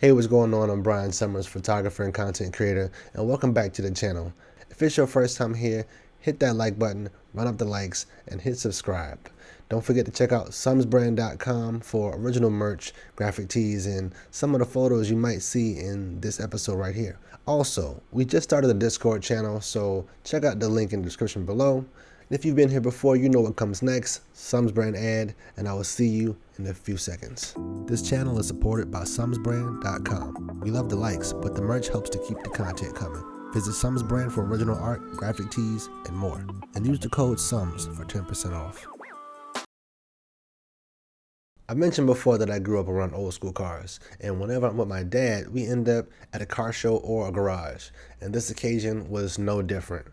Hey, what's going on? I'm Bryon Summers, photographer and content creator, and welcome back to the channel. If it's your first time here, hit that like button, run up the likes, and hit subscribe. Don't forget to check out sumsbrand.com for original merch, graphic tees, and some of the photos you might see in this episode right here. Also, we just started a Discord channel, so check out the link in the description below. And if you've been here before, you know what comes next, Sumsbrand ad, and I will see you in a few seconds. This channel is supported by sumsbrand.com. We love the likes, but the merch helps to keep the content coming. Visit Sumsbrand for original art, graphic tees, and more. And use the code SUMS for 10% off. I mentioned before that I grew up around old school cars, and whenever I'm with my dad, we end up at a car show or a garage, and this occasion was no different.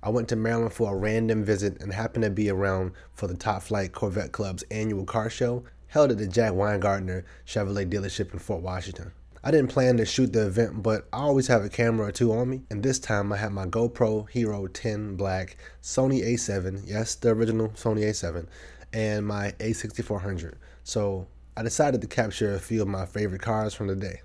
I went to Maryland for a random visit and happened to be around for the Top Flight Corvette Club's annual car show held at the Jack Weingartner Chevrolet dealership in Fort Washington. I didn't plan to shoot the event, but I always have a camera or two on me, and this time I had my GoPro Hero 10 Black, Sony A7, yes, the original Sony A7, and my A6400. So I decided to capture a few of my favorite cars from the day.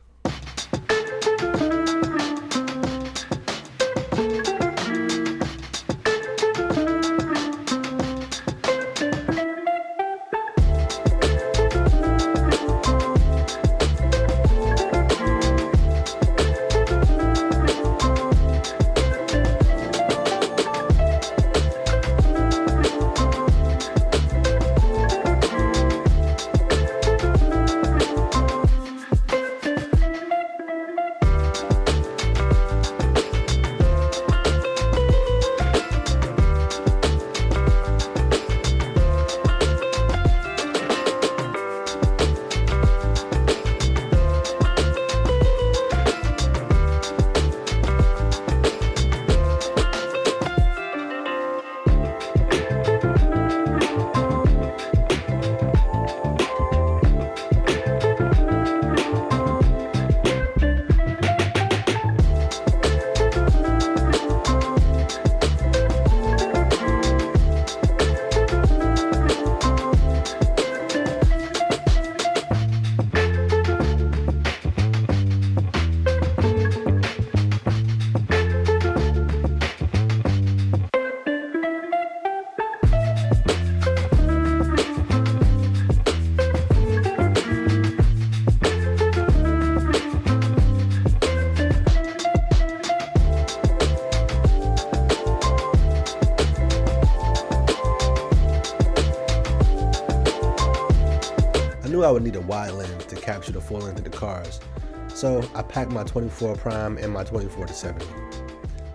I knew I would need a wide lens to capture the full length of the cars, so I packed my 24 prime and my 24-70.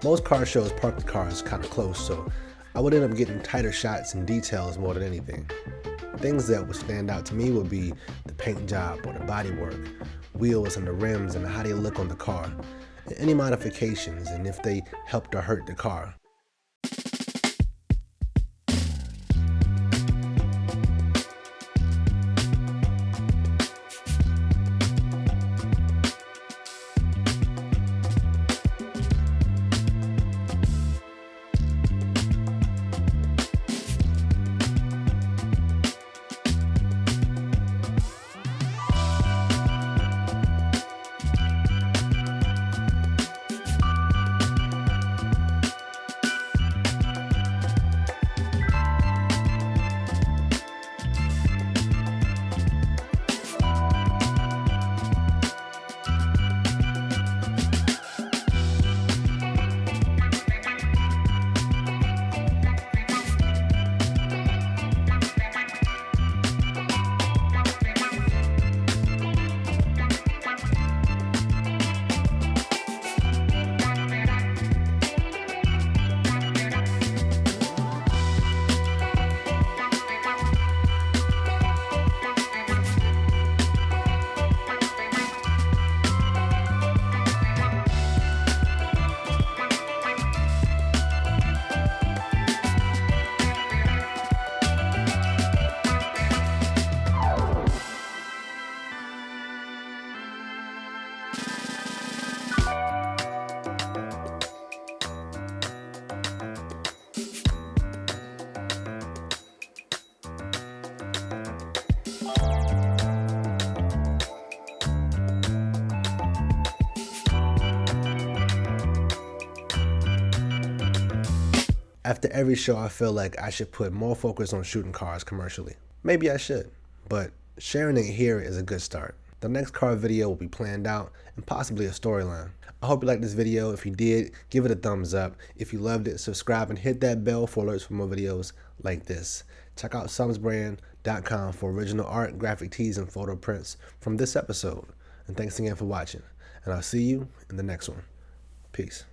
Most car shows park the cars kind of close, so I would end up getting tighter shots and details more than anything. Things that would stand out to me would be the paint job or the bodywork, wheels and the rims and how they look on the car, and any modifications and if they helped or hurt the car. After every show, I feel like I should put more focus on shooting cars commercially. Maybe I should, but sharing it here is a good start. The next car video will be planned out and possibly a storyline. I hope you liked this video. If you did, give it a thumbs up. If you loved it, subscribe and hit that bell for alerts for more videos like this. Check out sumsbryon.com for original art, graphic tees, and photo prints from this episode. And thanks again for watching. And I'll see you in the next one. Peace.